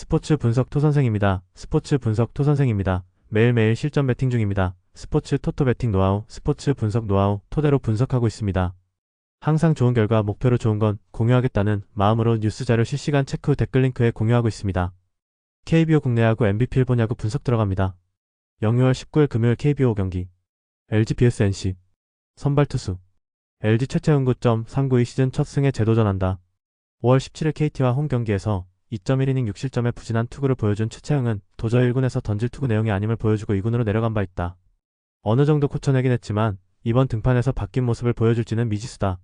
스포츠 분석 토선생입니다. 스포츠 분석 토선생입니다. 매일매일 실전 배팅 중입니다. 스포츠 토토 배팅 노하우, 스포츠 분석 노하우 토대로 분석하고 있습니다. 항상 좋은 결과 목표로 좋은 건 공유하겠다는 마음으로 뉴스 자료 실시간 체크 후 댓글 링크에 공유하고 있습니다. KBO 국내야구 MVP 일본 야구 분석 들어갑니다. 영유월 19일 금요일 KBO 경기 LG vs NC 선발 투수 LG 최채훈 9.392 시즌 첫 승에 재도전한다. 5월 17일 KT와 홈 경기에서 2.1이닝 6실점의 부진한 투구를 보여준 최채흥은 도저히 1군에서 던질 투구 내용이 아님을 보여주고 2군으로 내려간 바 있다. 어느 정도 고쳐내긴 했지만 이번 등판에서 바뀐 모습을 보여줄지는 미지수다.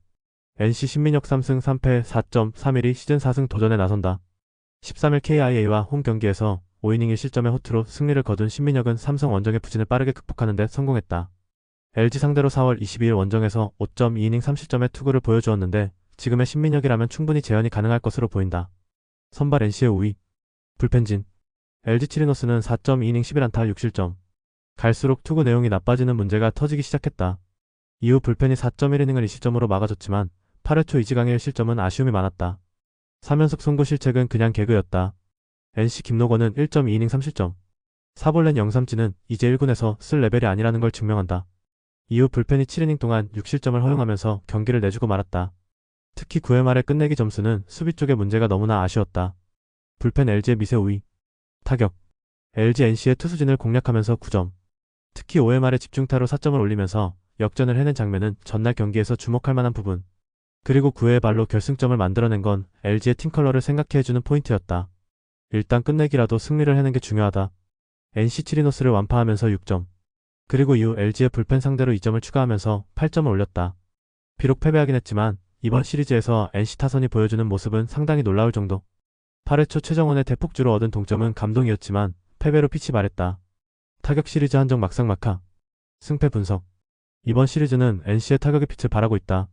NC 신민혁 3승 3패 4.31이 시즌 4승 도전에 나선다. 13일 KIA와 홈 경기에서 5이닝 1실점의 호투로 승리를 거둔 신민혁은 삼성 원정의 부진을 빠르게 극복하는 데 성공했다. LG 상대로 4월 22일 원정에서 5.2이닝 3실점의 투구를 보여주었는데 지금의 신민혁이라면 충분히 재현이 가능할 것으로 보인다. 선발 NC의 5위 불펜진 LG 치리노스는 4.2이닝 11안타 6실점. 갈수록 투구 내용이 나빠지는 문제가 터지기 시작했다. 이후 불펜이 4.1이닝을 2실점으로 막아줬지만 8회 초 이지강의 1실점은 아쉬움이 많았다. 3연속 송구 실책은 그냥 개그였다. NC 김노건은 1.2이닝 3실점. 사볼렌 영삼진은 이제 1군에서 쓸 레벨이 아니라는 걸 증명한다. 이후 불펜이 7이닝 동안 6실점을 허용하면서 경기를 내주고 말았다. 특히 9회 말의 끝내기 점수는 수비 쪽의 문제가 너무나 아쉬웠다. 불펜 LG의 미세 5위 타격 LG NC의 투수진을 공략하면서 9점. 특히 5회 말에 집중타로 4점을 올리면서 역전을 해낸 장면은 전날 경기에서 주목할 만한 부분. 그리고 9회의 발로 결승점을 만들어낸 건 LG의 팀컬러를 생각해주는 포인트였다. 일단 끝내기라도 승리를 해낸 게 중요하다. NC 치리노스를 완파하면서 6점. 그리고 이후 LG의 불펜 상대로 2점을 추가하면서 8점을 올렸다. 비록 패배하긴 했지만 이번 시리즈에서 NC 타선이 보여주는 모습은 상당히 놀라울 정도. 8회 초 최정원의 대폭주로 얻은 동점은 감동이었지만 패배로 빛이 발했다. 타격 시리즈 한정 막상막하. 승패 분석. 이번 시리즈는 NC의 타격의 빛을 발하고 있다.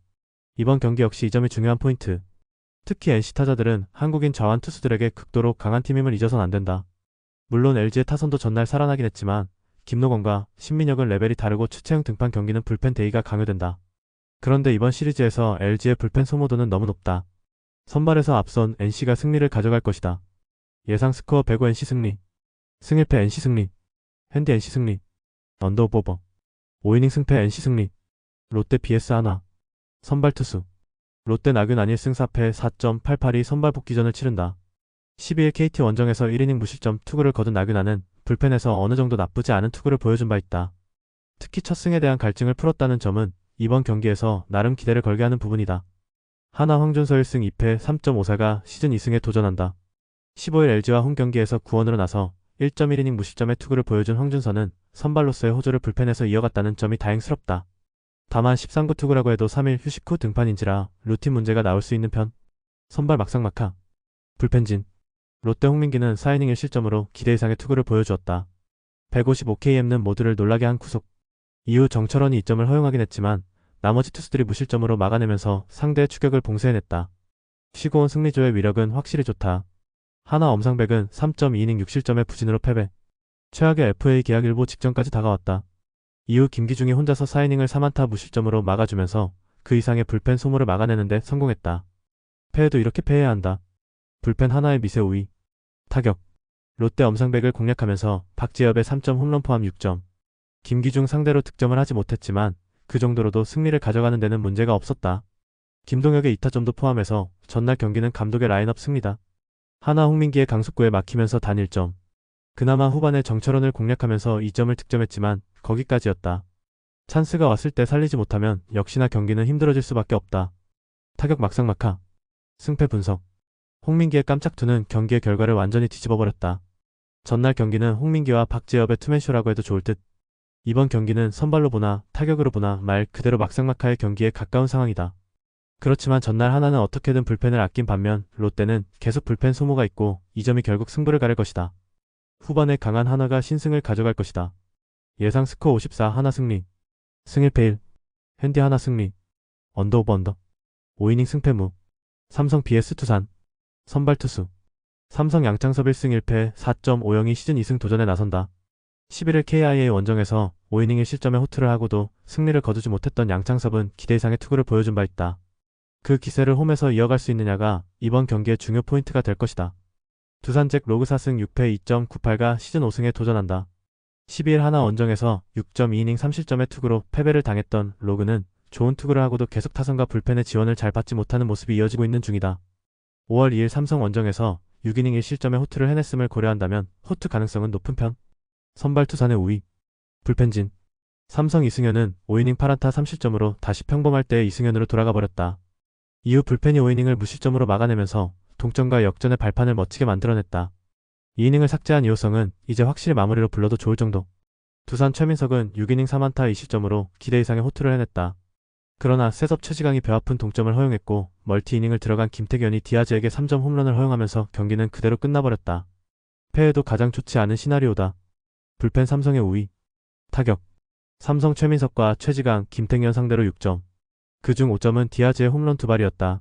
이번 경기 역시 이 점이 중요한 포인트. 특히 NC 타자들은 한국인 좌완 투수들에게 극도로 강한 팀임을 잊어선 안 된다. 물론 LG의 타선도 전날 살아나긴 했지만 김노건과 신민혁은 레벨이 다르고 최채흥 등판 경기는 불펜 대의가 강요된다. 그런데 이번 시리즈에서 LG의 불펜 소모도는 너무 높다. 선발에서 앞선 NC가 승리를 가져갈 것이다. 예상 스코어 105 NC 승리. 승1패 NC 승리. 핸디 NC 승리. 언더오버. 5이닝 승패 NC 승리. 롯데 BS 한화. 선발 투수. 롯데 나균 안일승 4패 4.88이 선발 복귀전을 치른다. 12일 KT 원정에서 1이닝 무실점 투구를 거둔 나균안은 불펜에서 어느 정도 나쁘지 않은 투구를 보여준 바 있다. 특히 첫 승에 대한 갈증을 풀었다는 점은 이번 경기에서 나름 기대를 걸게 하는 부분이다. 하나 황준서 1승 2패 3.54가 시즌 2승에 도전한다. 15일 LG와 홈 경기에서 구원으로 나서 1.1이닝 무실점의 투구를 보여준 황준서는 선발로서의 호조를 불펜에서 이어갔다는 점이 다행스럽다. 다만 13구 투구라고 해도 3일 휴식 후 등판인지라 루틴 문제가 나올 수 있는 편. 선발 막상막하. 불펜진. 롯데 홍민기는 4이닝 1실점으로 기대 이상의 투구를 보여주었다. 155km는 모두를 놀라게 한 구속. 이후 정철원이 2점을 허용하긴 했지만 나머지 투수들이 무실점으로 막아내면서 상대의 추격을 봉쇄해냈다. 쉬고 온 승리조의 위력은 확실히 좋다. 하나 엄상백은 3.2이닝 6실점의 부진으로 패배. 최악의 FA 계약 일보 직전까지 다가왔다. 이후 김기중이 혼자서 4이닝을 3안타 무실점으로 막아주면서 그 이상의 불펜 소모를 막아내는데 성공했다. 패해도 이렇게 패해야 한다. 불펜 하나의 미세 5위. 타격. 롯데 엄상백을 공략하면서 박재엽의 3점 홈런 포함 6점. 김기중 상대로 득점을 하지 못했지만 그 정도로도 승리를 가져가는 데는 문제가 없었다. 김동혁의 2타점도 포함해서 전날 경기는 감독의 라인업 승리다. 하나 홍민기의 강속구에 막히면서 단 1점. 그나마 후반에 정철원을 공략하면서 2점을 득점했지만 거기까지였다. 찬스가 왔을 때 살리지 못하면 역시나 경기는 힘들어질 수밖에 없다. 타격 막상막하. 승패 분석. 홍민기의 깜짝투는 경기의 결과를 완전히 뒤집어버렸다. 전날 경기는 홍민기와 박재엽의 투맨쇼라고 해도 좋을 듯. 이번 경기는 선발로 보나 타격으로 보나 말 그대로 막상막하의 경기에 가까운 상황이다. 그렇지만 전날 하나는 어떻게든 불펜을 아낀 반면 롯데는 계속 불펜 소모가 있고 이 점이 결국 승부를 가를 것이다. 후반에 강한 하나가 신승을 가져갈 것이다. 예상 스코어 54 하나 승리. 승1패 1. 핸디 하나 승리. 언더오버 언더. 5이닝 승패무. 삼성 BS 투산. 선발 투수. 삼성 양창섭 1승 1패 4.50이 시즌 2승 도전에 나선다. 11일 KIA 원정에서 5이닝 1실점의 호투를 하고도 승리를 거두지 못했던 양창섭은 기대 이상의 투구를 보여준 바 있다. 그 기세를 홈에서 이어갈 수 있느냐가 이번 경기의 중요 포인트가 될 것이다. 두산잭 로그 4승 6패 2.98가 시즌 5승에 도전한다. 12일 하나 원정에서 6.2이닝 3실점의 투구로 패배를 당했던 로그는 좋은 투구를 하고도 계속 타선과 불펜의 지원을 잘 받지 못하는 모습이 이어지고 있는 중이다. 5월 2일 삼성 원정에서 6이닝 1실점의 호투를 해냈음을 고려한다면 호투 가능성은 높은 편. 선발 투산의 우위. 불펜진. 삼성 이승현은 5이닝 8안타 3실점으로 다시 평범할 때의 이승현으로 돌아가 버렸다. 이후 불펜이 5이닝을 무실점으로 막아내면서 동점과 역전의 발판을 멋지게 만들어냈다. 2이닝을 삭제한 이호성은 이제 확실히 마무리로 불러도 좋을 정도. 두산 최민석은 6이닝 3안타 2실점으로 기대 이상의 호투를 해냈다. 그러나 셋업 최지강이 벼아픈 동점을 허용했고 멀티 이닝을 들어간 김태견이 디아즈에게 3점 홈런을 허용하면서 경기는 그대로 끝나버렸다. 패해도 가장 좋지 않은 시나리오다. 불펜 삼성의 우위. 타격. 삼성 최민석과 최지강, 김태견 상대로 6점. 그중 5점은 디아즈의 홈런 2발이었다.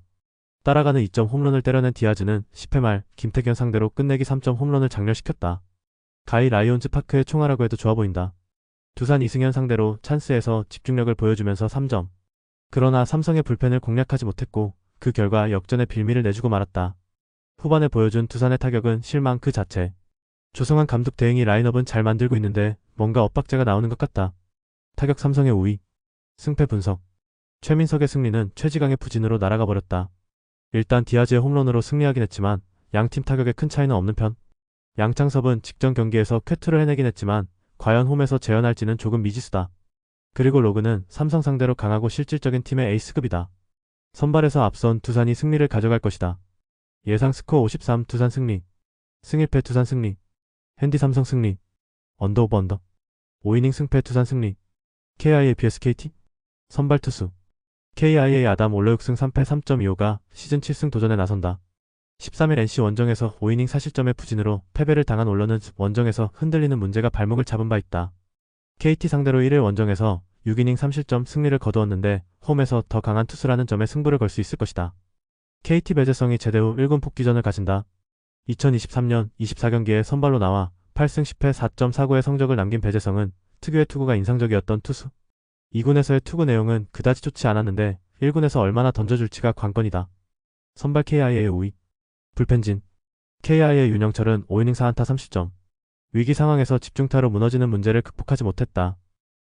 따라가는 2점 홈런을 때려낸 디아즈는 10회 말 김태견 상대로 끝내기 3점 홈런을 장렬시켰다. 가히 라이온즈 파크의 총알하고 해도 좋아 보인다. 두산 이승현 상대로 찬스에서 집중력을 보여주면서 3점. 그러나 삼성의 불펜을 공략하지 못했고 그 결과 역전의 빌미를 내주고 말았다. 후반에 보여준 두산의 타격은 실망 그 자체. 조성환 감독 대행이 라인업은 잘 만들고 있는데 뭔가 엇박자가 나오는 것 같다. 타격 삼성의 우위. 승패 분석. 최민석의 승리는 최지강의 부진으로 날아가 버렸다. 일단 디아즈의 홈런으로 승리하긴 했지만 양팀 타격에 큰 차이는 없는 편. 양창섭은 직전 경기에서 쾌투를 해내긴 했지만 과연 홈에서 재현할지는 조금 미지수다. 그리고 로그는 삼성 상대로 강하고 실질적인 팀의 에이스급이다. 선발에서 앞선 두산이 승리를 가져갈 것이다. 예상 스코어 53 두산 승리. 승1패 두산 승리. 핸디 삼성 승리. 언더 오버 언더. 5이닝 승패 두산 승리. KIA vs KT. 선발 투수. KIA 아담 올러 6승 3패 3.25가 시즌 7승 도전에 나선다. 13일 NC 원정에서 5이닝 4실점의 부진으로 패배를 당한 올러는 원정에서 흔들리는 문제가 발목을 잡은 바 있다. KT 상대로 1일 원정에서 6이닝 3실점 승리를 거두었는데 홈에서 더 강한 투수라는 점에 승부를 걸 수 있을 것이다. KT 배재성이 제대 후 1군 복귀전을 가진다. 2023년 24경기에 선발로 나와 8승 10패 4.49의 성적을 남긴 배재성은 특유의 투구가 인상적이었던 투수. 2군에서의 투구 내용은 그다지 좋지 않았는데 1군에서 얼마나 던져줄지가 관건이다. 선발 KIA의 우위. 불펜진. KIA의 윤영철은 5이닝 4안타 3실점. 위기 상황에서 집중타로 무너지는 문제를 극복하지 못했다.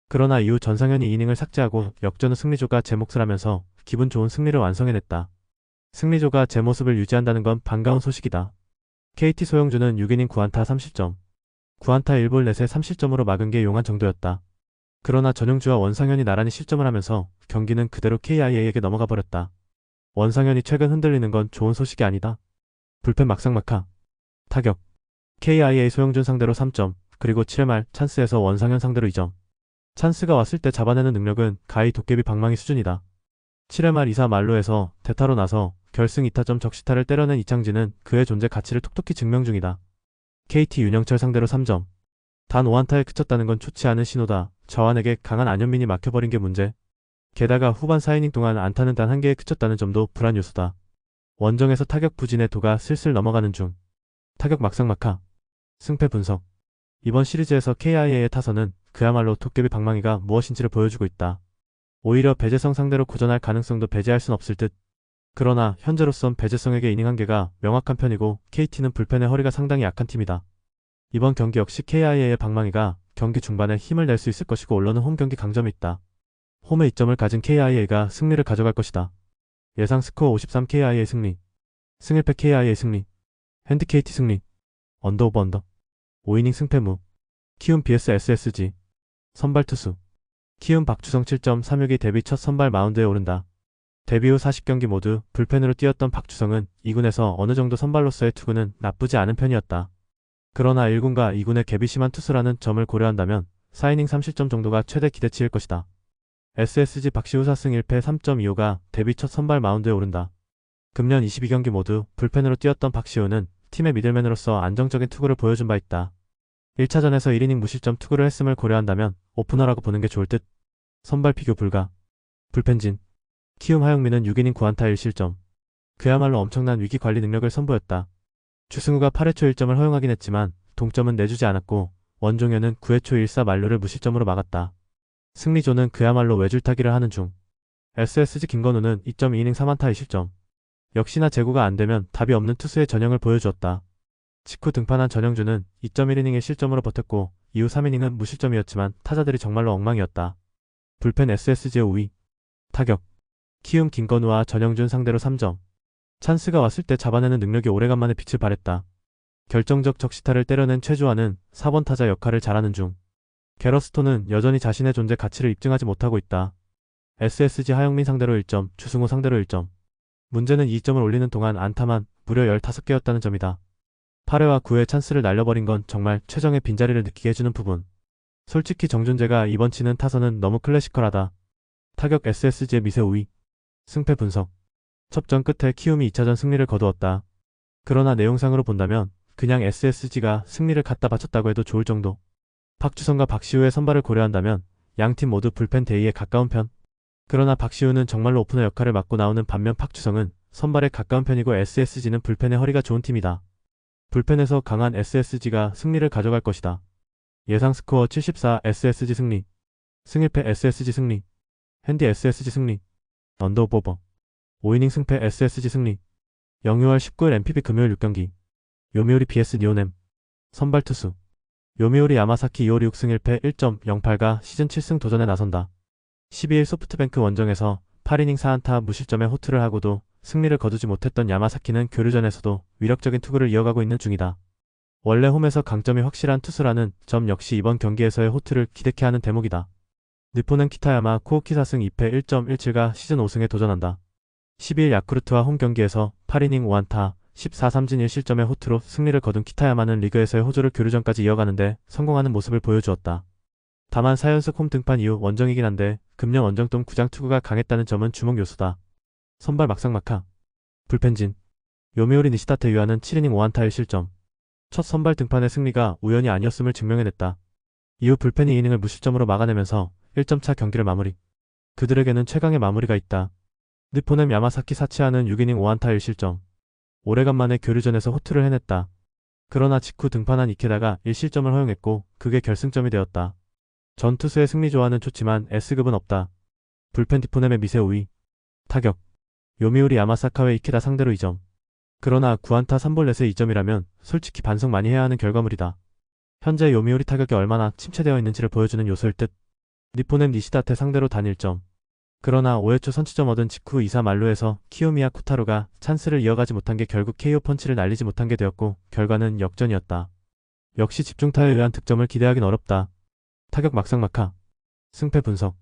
그러나 이후 전상현이 이닝을 삭제하고 역전 후 승리조가 제 몫을 하면서 기분 좋은 승리를 완성해냈다. 승리조가 제 모습을 유지한다는 건 반가운 소식이다. KT 소영주는 6이닝 9안타 3실점. 9안타 1볼 넷에 3실점으로 막은 게 용한 정도였다. 그러나 전용주와 원상현이 나란히 실점을 하면서 경기는 그대로 KIA에게 넘어가 버렸다. 원상현이 최근 흔들리는 건 좋은 소식이 아니다. 불펜 막상막하. 타격. KIA 소영준 상대로 3점, 그리고 7회 말 찬스에서 원상현 상대로 2점. 찬스가 왔을 때 잡아내는 능력은 가히 도깨비 방망이 수준이다. 7회 말 2사 만루에서 대타로 나서 결승 2타점 적시타를 때려낸 이창진은 그의 존재 가치를 톡톡히 증명 중이다. KT 윤영철 상대로 3점. 단 5안타에 그쳤다는 건 좋지 않은 신호다. 저완에게 강한 안현민이 막혀버린 게 문제. 게다가 후반 4이닝 동안 안타는 단 1개에 그쳤다는 점도 불안 요소다. 원정에서 타격 부진의 도가 슬슬 넘어가는 중. 타격 막상막하. 승패 분석. 이번 시리즈에서 KIA의 타선은 그야말로 도깨비 방망이가 무엇인지를 보여주고 있다. 오히려 배재성 상대로 고전할 가능성도 배제할 순 없을 듯. 그러나 현재로선 배재성에게 이닝 한계가 명확한 편이고 KT는 불펜의 허리가 상당히 약한 팀이다. 이번 경기 역시 KIA의 방망이가 경기 중반에 힘을 낼 수 있을 것이고 올러는 홈 경기 강점이 있다. 홈에 이점을 가진 KIA가 승리를 가져갈 것이다. 예상 스코어 53 KIA 승리. 승1패 KIA 승리. 핸디 KT 승리. 언더 오버 언더. 5이닝 승패무. 키움 vs SSG. 선발 투수. 키움 박주성 7.36이 데뷔 첫 선발 마운드에 오른다. 데뷔 후 40경기 모두 불펜으로 뛰었던 박주성은 2군에서 어느 정도 선발로서의 투구는 나쁘지 않은 편이었다. 그러나 1군과 2군의 갭이 심한 투수라는 점을 고려한다면 4이닝 3실점 정도가 최대 기대치일 것이다. SSG 박시우 4승 1패 3.25가 데뷔 첫 선발 마운드에 오른다. 금년 22경기 모두 불펜으로 뛰었던 박시우는 팀의 미들맨으로서 안정적인 투구를 보여준 바 있다. 1차전에서 1이닝 무실점 투구를 했음을 고려한다면 오프너라고 보는 게 좋을 듯. 선발 비교 불가. 불펜진. 키움 하영민은 6이닝 9안타 1실점. 그야말로 엄청난 위기 관리 능력을 선보였다. 추승우가 8회 초 1점을 허용하긴 했지만 동점은 내주지 않았고 원종현은 9회 초 1사 만루를 무실점으로 막았다. 승리조는 그야말로 외줄타기를 하는 중. SSG 김건우는 2.2이닝 3안타 2실점. 역시나 제구가 안되면 답이 없는 투수의 전형을 보여주었다. 직후 등판한 전영주는 2.1이닝의 실점으로 버텼고 이후 3이닝은 무실점이었지만 타자들이 정말로 엉망이었다. 불펜 SSG의 5위. 타격. 키움 김건우와 전영준 상대로 3점. 찬스가 왔을 때 잡아내는 능력이 오래간만에 빛을 발했다. 결정적 적시타를 때려낸 최주환은 4번 타자 역할을 잘하는 중. 게러스톤은 여전히 자신의 존재 가치를 입증하지 못하고 있다. SSG 하영민 상대로 1점, 추승호 상대로 1점. 문제는 2점을 올리는 동안 안타만 무려 15개였다는 점이다. 8회와 9회 찬스를 날려버린 건 정말 최정의 빈자리를 느끼게 해주는 부분. 솔직히 정준재가 이번 치는 타선은 너무 클래시컬하다. 타격 SSG의 미세 우위. 승패 분석. 첩전 끝에 키움이 2차전 승리를 거두었다. 그러나 내용상으로 본다면 그냥 SSG가 승리를 갖다 바쳤다고 해도 좋을 정도. 박주성과 박시우의 선발을 고려한다면 양팀 모두 불펜 대위에 가까운 편. 그러나 박시우는 정말로 오프너 역할을 맡고 나오는 반면 박주성은 선발에 가까운 편이고 SSG는 불펜의 허리가 좋은 팀이다. 불펜에서 강한 SSG가 승리를 가져갈 것이다. 예상 스코어 74 SSG 승리. 승일패 SSG 승리. 핸디 SSG 승리. 언더오버. 5이닝 승패 SSG 승리. 0-6월 19일 MPB 금요일 6경기. 요미우리 vs 니오넴. 선발 투수. 요미우리 야마사키 2월 6승 1패 1.08가 시즌 7승 도전에 나선다. 12일 소프트뱅크 원정에서 8이닝 4안타 무실점에 호투를 하고도 승리를 거두지 못했던 야마사키는 교류전에서도 위력적인 투구를 이어가고 있는 중이다. 원래 홈에서 강점이 확실한 투수라는 점 역시 이번 경기에서의 호투를 기대케 하는 대목이다. 니포는 키타야마 코오키 4승 2패 1.17가 시즌 5승에 도전한다. 12일 야쿠르트와 홈 경기에서 8이닝 5안타 14삼진 1실점의 호투로 승리를 거둔 키타야마는 리그에서의 호조를 교류전까지 이어가는데 성공하는 모습을 보여주었다. 다만 4연속 홈 등판 이후 원정이긴 한데 금년 원정동 구장 투구가 강했다는 점은 주목 요소다. 선발 막상막하. 불펜진. 요미우리 니시다테 유아는 7이닝 5안타 1실점. 첫 선발 등판의 승리가 우연이 아니었음을 증명해냈다. 이후 불펜이 이닝을 무실점으로 막아내면서 1점차 경기를 마무리. 그들에게는 최강의 마무리가 있다. 니포넴 야마사키 사치아는 6이닝 5안타 1실점. 오래간만에 교류전에서 호투를 해냈다. 그러나 직후 등판한 이케다가 1실점을 허용했고 그게 결승점이 되었다. 전 투수의 승리 조화는 좋지만 S급은 없다. 불펜 디포넴의 미세 우위. 타격. 요미우리 야마사카와 이케다 상대로 2점. 그러나 9안타 3볼넷의 2점이라면 솔직히 반성 많이 해야 하는 결과물이다. 현재 요미우리 타격이 얼마나 침체되어 있는지를 보여주는 요소일 듯. 니포넴 니시다테 상대로 단 1점. 그러나 5회 초 선취점 얻은 직후 2사 만루에서 키요미야 쿠타로가 찬스를 이어가지 못한 게 결국 KO 펀치를 날리지 못한 게 되었고 결과는 역전이었다. 역시 집중타에 의한 득점을 기대하긴 어렵다. 타격 막상막하. 승패 분석.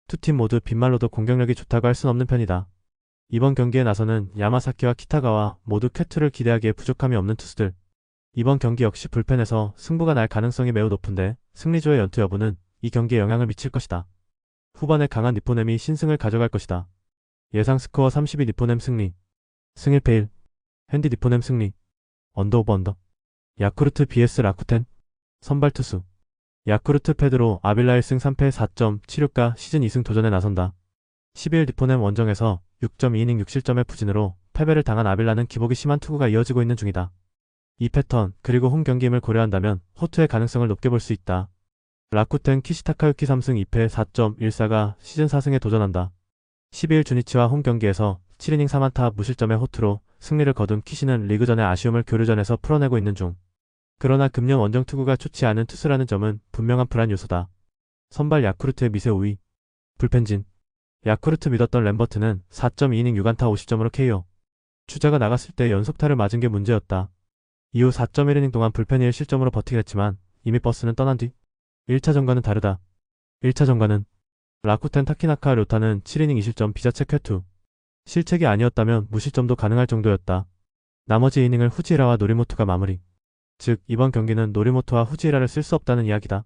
두 팀 모두 빈말로도 공격력이 좋다고 할 순 없는 편이다. 이번 경기에 나서는 야마사키와 키타가와 모두 쾌투를 기대하기에 부족함이 없는 투수들. 이번 경기 역시 불펜에서 승부가 날 가능성이 매우 높은데 승리조의 연투 여부는 이 경기에 영향을 미칠 것이다. 후반에 강한 니포넴이 신승을 가져갈 것이다. 예상 스코어 32 니포넴 승리. 승일패 1. 핸디 니포넴 승리. 언더오버 언더. 야쿠르트 vs 라쿠텐. 선발 투수. 야쿠르트 페드로 아빌라 1승 3패 4.76가 시즌 2승 도전에 나선다. 12일 니포넴 원정에서 6.2이닝 6실점의 부진으로 패배를 당한 아빌라는 기복이 심한 투구가 이어지고 있는 중이다. 이 패턴 그리고 홈 경기임을 고려한다면 호투의 가능성을 높게 볼 수 있다. 라쿠텐 키시타카유키 3승 2패 4.14가 시즌 4승에 도전한다. 12일 주니치와 홈 경기에서 7이닝 3안타 무실점의 호투로 승리를 거둔 키시는 리그전의 아쉬움을 교류전에서 풀어내고 있는 중. 그러나 금년 원정 투구가 좋지 않은 투수라는 점은 분명한 불안 요소다. 선발 야쿠르트의 미세 우위. 불펜진. 야쿠르트 믿었던 램버트는 4.2이닝 6안타 50점으로 KO. 주자가 나갔을 때 연속타를 맞은 게 문제였다. 이후 4.1이닝 동안 불펜이 1실점으로 버티긴 했지만 이미 버스는 떠난 뒤 1차전과는 다르다. 1차전과는 라쿠텐 타키나카 료타는 7이닝 2실점 비자체 쾌투. 실책이 아니었다면 무실점도 가능할 정도였다. 나머지 이닝을 후지이라와 노리모토가 마무리. 즉 이번 경기는 노리모토와 후지이라를 쓸 수 없다는 이야기다.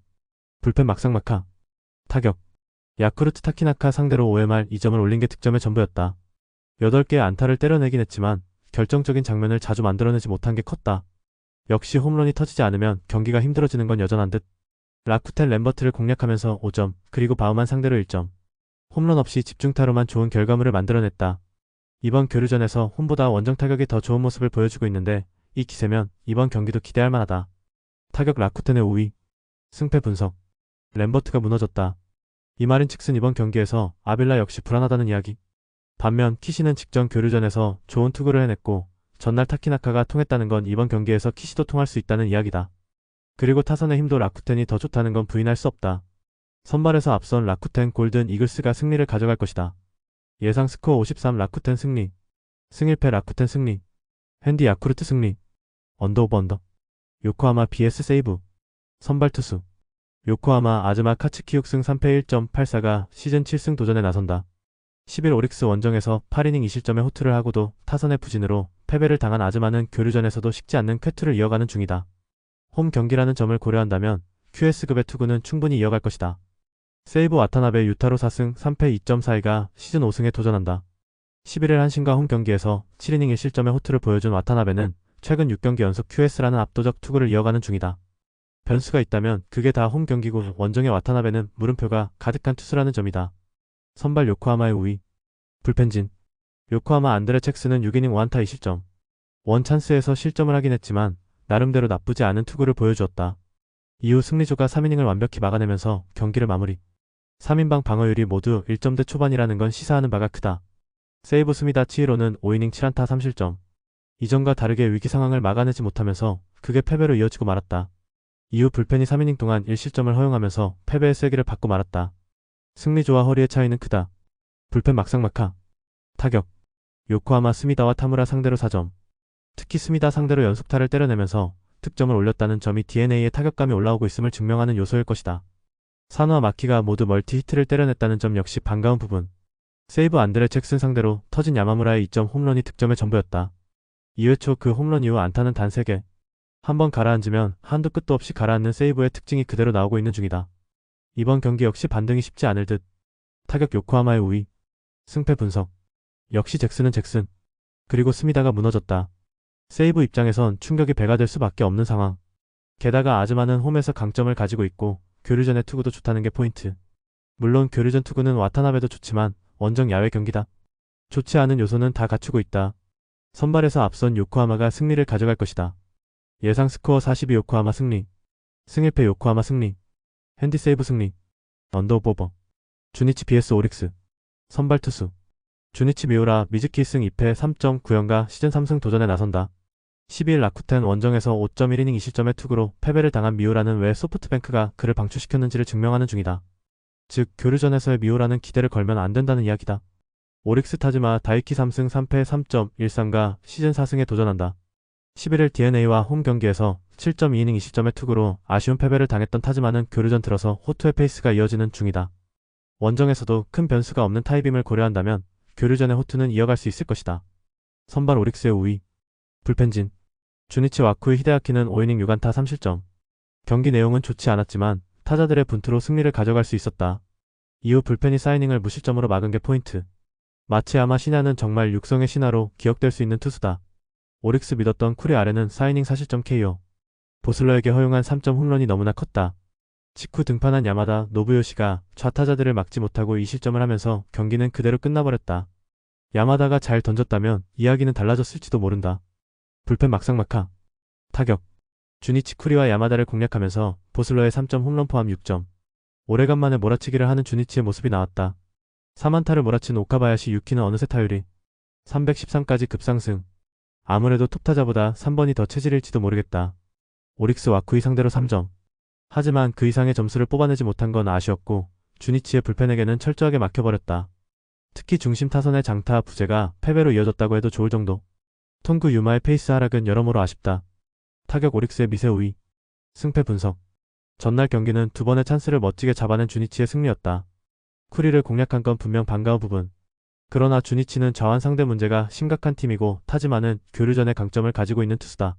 불펜 막상막하. 타격. 야쿠르트 타키나카 상대로 5회 말 2점을 올린 게 득점의 전부였다. 8개의 안타를 때려내긴 했지만 결정적인 장면을 자주 만들어내지 못한 게 컸다. 역시 홈런이 터지지 않으면 경기가 힘들어지는 건 여전한 듯. 라쿠텐 램버트를 공략하면서 5점, 그리고 바우만 상대로 1점. 홈런 없이 집중타로만 좋은 결과물을 만들어냈다. 이번 교류전에서 홈보다 원정 타격이 더 좋은 모습을 보여주고 있는데 이 기세면 이번 경기도 기대할 만하다. 타격 라쿠텐의 5위. 승패 분석. 램버트가 무너졌다. 이 말인즉슨 이번 경기에서 아빌라 역시 불안하다는 이야기. 반면 키시는 직전 교류전에서 좋은 투구를 해냈고 전날 타키나카가 통했다는 건 이번 경기에서 키시도 통할 수 있다는 이야기다. 그리고 타선의 힘도 라쿠텐이 더 좋다는 건 부인할 수 없다. 선발에서 앞선 라쿠텐 골든 이글스가 승리를 가져갈 것이다. 예상 스코어 53 라쿠텐 승리. 승일패 라쿠텐 승리. 핸디 야쿠르트 승리. 언더 오버 언더. 요코하마 BS 세이브. 선발 투수. 요코하마 아즈마 카츠키 6승 3패 1.84가 시즌 7승 도전에 나선다. 10일 오릭스 원정에서 8이닝 2실점의 호투를 하고도 타선의 부진으로 패배를 당한 아즈마는 교류전에서도 식지 않는 쾌투를 이어가는 중이다. 홈 경기라는 점을 고려한다면 QS급의 투구는 충분히 이어갈 것이다. 세이브 와타나베 유타로 4승 3패 2.42가 시즌 5승에 도전한다. 11일 한신과 홈 경기에서 7이닝 1실점의 호투를 보여준 와타나베는 최근 6경기 연속 QS라는 압도적 투구를 이어가는 중이다. 변수가 있다면 그게 다 홈 경기고 원정의 와타나베는 물음표가 가득한 투수라는 점이다. 선발 요코하마의 우위. 불펜진. 요코하마 안드레 첵스는 6이닝 5안타 2실점. 원 찬스에서 실점을 하긴 했지만 나름대로 나쁘지 않은 투구를 보여주었다. 이후 승리조가 3이닝을 완벽히 막아내면서 경기를 마무리. 3인방 방어율이 모두 1점대 초반이라는 건 시사하는 바가 크다. 세이브 스미다 치히로는 5이닝 7안타 3실점. 이전과 다르게 위기 상황을 막아내지 못하면서 그게 패배로 이어지고 말았다. 이후 불펜이 3이닝 동안 1실점을 허용하면서 패배의 쐐기를 받고 말았다. 승리조와 허리의 차이는 크다. 불펜 막상막하. 타격. 요코하마 스미다와 타무라 상대로 4점. 특히 스미다 상대로 연속타를 때려내면서 득점을 올렸다는 점이 DNA의 타격감이 올라오고 있음을 증명하는 요소일 것이다. 사노와 마키가 모두 멀티 히트를 때려냈다는 점 역시 반가운 부분. 세이브 안드레 잭슨 상대로 터진 야마무라의 2점 홈런이 득점의 전부였다. 2회 초 그 홈런 이후 안타는 단 3개. 한번 가라앉으면 한도 끝도 없이 가라앉는 세이브의 특징이 그대로 나오고 있는 중이다. 이번 경기 역시 반등이 쉽지 않을 듯. 타격 요코하마의 우위. 승패 분석. 역시 잭슨은 잭슨. 그리고 스미다가 무너졌다. 세이브 입장에선 충격이 배가 될 수밖에 없는 상황. 게다가 아즈마는 홈에서 강점을 가지고 있고 교류전의 투구도 좋다는 게 포인트. 물론 교류전 투구는 와타나베도 좋지만 원정 야외 경기다. 좋지 않은 요소는 다 갖추고 있다. 선발에서 앞선 요코하마가 승리를 가져갈 것이다. 예상 스코어 42 요코하마 승리. 승일패 요코하마 승리. 핸디 세이브 승리. 언더 오버. 주니치 BS 오릭스. 선발 투수. 주니치 미우라 미즈키 1승 2패 3.9연가 시즌 3승 도전에 나선다. 12일 라쿠텐 원정에서 5.1이닝 2실점의 투구로 패배를 당한 미우라는 왜 소프트뱅크가 그를 방출시켰는지를 증명하는 중이다. 즉 교류전에서의 미우라는 기대를 걸면 안 된다는 이야기다. 오릭스 타즈마 다이키 3승 3패 3.13가 시즌 4승에 도전한다. 11일 DNA와 홈 경기에서 7.2이닝 2실점의 투구로 아쉬운 패배를 당했던 타즈마는 교류전 들어서 호투의 페이스가 이어지는 중이다. 원정에서도 큰 변수가 없는 타입임을 고려한다면 교류전의 호투는 이어갈 수 있을 것이다. 선발 오릭스의 우위. 불펜진. 주니치 와쿠의 히데아키는 5이닝 6안타 3실점. 경기 내용은 좋지 않았지만 타자들의 분투로 승리를 가져갈 수 있었다. 이후 불펜이 4이닝을 무실점으로 막은 게 포인트. 마츠야마 신야는 정말 육성의 신화로 기억될 수 있는 투수다. 오릭스 믿었던 쿨의 아래는 4이닝 4실점 KO. 보슬러에게 허용한 3점 홈런이 너무나 컸다. 직후 등판한 야마다 노부요시가 좌타자들을 막지 못하고 2실점을 하면서 경기는 그대로 끝나버렸다. 야마다가 잘 던졌다면 이야기는 달라졌을지도 모른다. 불펜 막상막하. 타격. 주니치 쿠리와 야마다를 공략하면서 보슬러의 3점 홈런 포함 6점. 오래간만에 몰아치기를 하는 주니치의 모습이 나왔다. 3안타를 몰아친 오카바야시 유키는 어느새 타율이 313까지 급상승. 아무래도 톱타자보다 3번이 더 체질일지도 모르겠다. 오릭스 와쿠이 상대로 3점. 하지만 그 이상의 점수를 뽑아내지 못한 건 아쉬웠고 주니치의 불펜에게는 철저하게 막혀버렸다. 특히 중심 타선의 장타 부재가 패배로 이어졌다고 해도 좋을 정도. 톤구 유마의 페이스 하락은 여러모로 아쉽다. 타격 오릭스의 미세 우위. 승패 분석. 전날 경기는 두 번의 찬스를 멋지게 잡아낸 주니치의 승리였다. 쿠리를 공략한 건 분명 반가운 부분. 그러나 주니치는 자완 상대 문제가 심각한 팀이고 타지마는 교류전의 강점을 가지고 있는 투수다.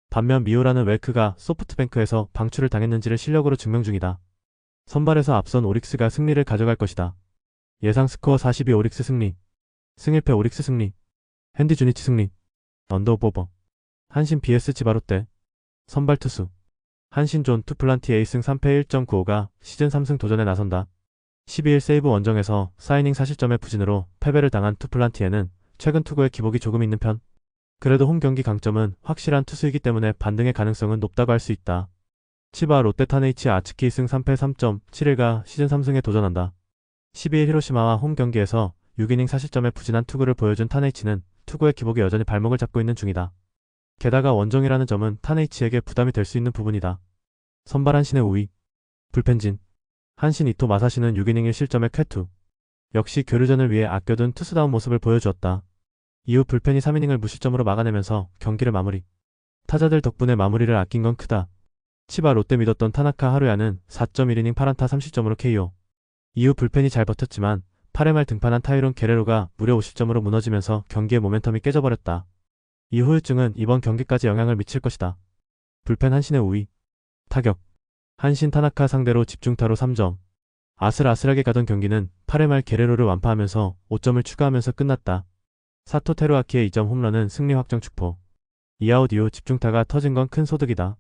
반면 미우라는 왜 그가 소프트뱅크에서 방출을 당했는지를 실력으로 증명 중이다. 선발에서 앞선 오릭스가 승리를 가져갈 것이다. 예상 스코어 42 오릭스 승리. 승일패 오릭스 승리. 핸디 주니치 승리. 언더 오버. 한신 BS 지바롯데. 선발 투수. 한신 존 투플란티 A승 3패 1.95가 시즌 3승 도전에 나선다. 12일 세이브 원정에서 4이닝 4실점의 부진으로 패배를 당한 투플란티에는 최근 투구의 기복이 조금 있는 편. 그래도 홈 경기 강점은 확실한 투수이기 때문에 반등의 가능성은 높다고 할 수 있다. 치바 롯데 타네이치 아츠키 2승 3패 3.71가 시즌 3승에 도전한다. 12일 히로시마와 홈 경기에서 6이닝 4실점의 부진한 투구를 보여준 타네이치는 투구의 기복이 여전히 발목을 잡고 있는 중이다. 게다가 원정이라는 점은 타네이치에게 부담이 될 수 있는 부분이다. 선발 한신의 우위. 불펜진. 한신 이토 마사시는 6이닝 1실점의 쾌투. 역시 교류전을 위해 아껴둔 투수다운 모습을 보여주었다. 이후 불펜이 3이닝을 무실점으로 막아내면서 경기를 마무리. 타자들 덕분에 마무리를 아낀 건 크다. 치바 롯데 믿었던 타나카 하루야는 4.1이닝 8안타 3실점으로 KO. 이후 불펜이 잘 버텼지만 8회 말 등판한 타이론 게레로가 무려 50점으로 무너지면서 경기의 모멘텀이 깨져버렸다. 이 후유증은 이번 경기까지 영향을 미칠 것이다. 불펜 한신의 우위. 타격. 한신 타나카 상대로 집중타로 3점. 아슬아슬하게 가던 경기는 8회 말 게레로를 완파하면서 5점을 추가하면서 끝났다. 사토 테루아키의 2점 홈런은 승리 확정 축포. 2아웃 이후 집중타가 터진 건 큰 소득이다.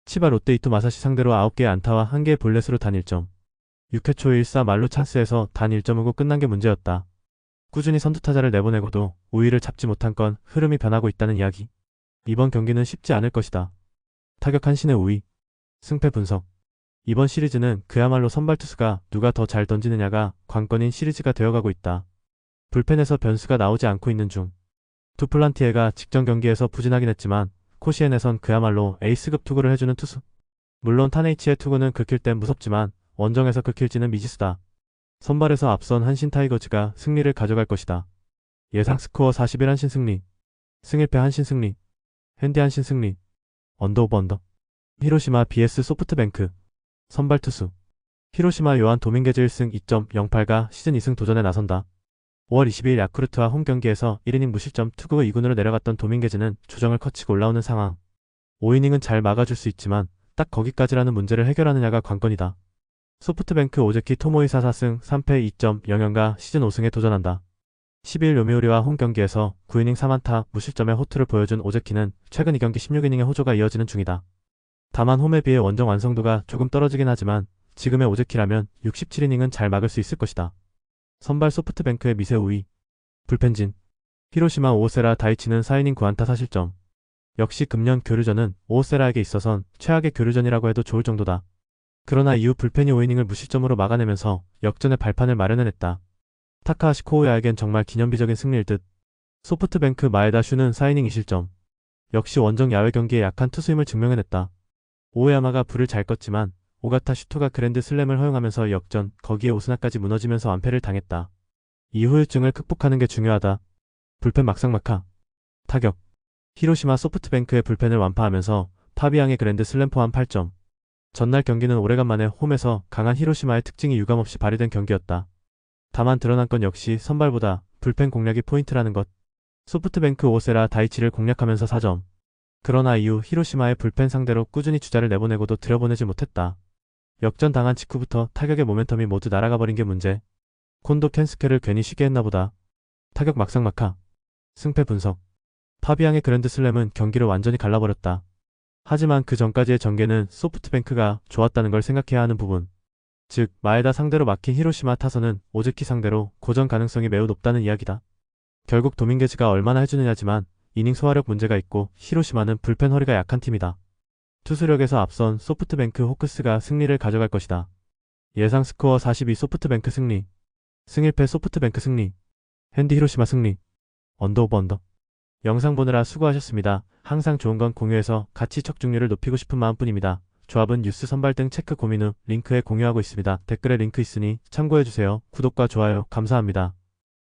치바 롯데 이토 마사시 상대로 9개의 안타와 1개의 볼넷으로 단 1점. 6회 초 1사 말루 찬스에서 단 1점으로 끝난 게 문제였다. 꾸준히 선두타자를 내보내고도 우위를 잡지 못한 건 흐름이 변하고 있다는 이야기. 이번 경기는 쉽지 않을 것이다. 타격 한신의 우위. 승패 분석. 이번 시리즈는 그야말로 선발 투수가 누가 더 잘 던지느냐가 관건인 시리즈가 되어가고 있다. 불펜에서 변수가 나오지 않고 있는 중. 두플란티에가 직전 경기에서 부진하긴 했지만 코시엔에선 그야말로 에이스급 투구를 해주는 투수. 물론 타네이치의 투구는 긁힐 땐 무섭지만 원정에서 긁힐지는 미지수다. 선발에서 앞선 한신 타이거즈가 승리를 가져갈 것이다. 예상 스코어 41 한신 승리. 승일패 한신 승리. 핸디 한신 승리. 언더 오버 언더. 히로시마 vs 소프트뱅크. 선발 투수. 히로시마 요한 도밍게즈 1승 2.08가 시즌 2승 도전에 나선다. 5월 22일 야쿠르트와 홈 경기에서 1이닝 무실점 투구 2군으로 내려갔던 도밍게즈는 조정을 거치고 올라오는 상황. 5이닝은 잘 막아줄 수 있지만 딱 거기까지라는 문제를 해결하느냐가 관건이다. 소프트뱅크 오즈키 토모이사 4승 3패 2.00가 시즌 5승에 도전한다. 12일 요미우리와 홈 경기에서 9이닝 3안타 무실점의 호투를 보여준 오즈키는 최근 2경기 16이닝의 호조가 이어지는 중이다. 다만 홈에 비해 원정 완성도가 조금 떨어지긴 하지만 지금의 오즈키라면 67이닝은 잘 막을 수 있을 것이다. 선발 소프트뱅크의 미세 우위. 불펜진. 히로시마 오오세라 다이치는 4이닝 9안타 4실점. 역시 금년 교류전은 오오세라에게 있어선 최악의 교류전이라고 해도 좋을 정도다. 그러나 이후 불펜이 5이닝을 무실점으로 막아내면서 역전의 발판을 마련해냈다. 타카하시 코우야에겐 정말 기념비적인 승리일 듯. 소프트뱅크 마에다 슈는 4이닝 2실점. 역시 원정 야외 경기에 약한 투수임을 증명해냈다. 오야마가 불을 잘 껐지만 오가타 슈토가 그랜드 슬램을 허용하면서 역전, 거기에 오스나까지 무너지면서 완패를 당했다. 이 후유증을 극복하는 게 중요하다. 불펜 막상막하. 타격. 히로시마 소프트뱅크의 불펜을 완파하면서 파비앙의 그랜드 슬램 포함 8점. 전날 경기는 오래간만에 홈에서 강한 히로시마의 특징이 유감없이 발휘된 경기였다. 다만 드러난 건 역시 선발보다 불펜 공략이 포인트라는 것. 소프트뱅크 오세라 다이치를 공략하면서 4점. 그러나 이후 히로시마의 불펜 상대로 꾸준히 주자를 내보내고도 들여보내지 못했다. 역전 당한 직후부터 타격의 모멘텀이 모두 날아가 버린 게 문제. 콘도 켄스케를 괜히 쉬게 했나 보다. 타격 막상막하. 승패 분석. 파비앙의 그랜드 슬램은 경기를 완전히 갈라버렸다. 하지만 그 전까지의 전개는 소프트뱅크가 좋았다는 걸 생각해야 하는 부분. 즉 마에다 상대로 막힌 히로시마 타선은 오즈키 상대로 고전 가능성이 매우 높다는 이야기다. 결국 도밍게즈가 얼마나 해주느냐지만 이닝 소화력 문제가 있고 히로시마는 불펜 허리가 약한 팀이다. 투수력에서 앞선 소프트뱅크 호크스가 승리를 가져갈 것이다. 예상 스코어 42 소프트뱅크 승리. 승일패 소프트뱅크 승리. 핸디 히로시마 승리. 언더 오버 언더. 영상 보느라 수고하셨습니다. 항상 좋은 건 공유해서 가치 척중률을 높이고 싶은 마음뿐입니다. 조합은 뉴스 선발 등 체크 고민 후 링크에 공유하고 있습니다. 댓글에 링크 있으니 참고해주세요. 구독과 좋아요 감사합니다.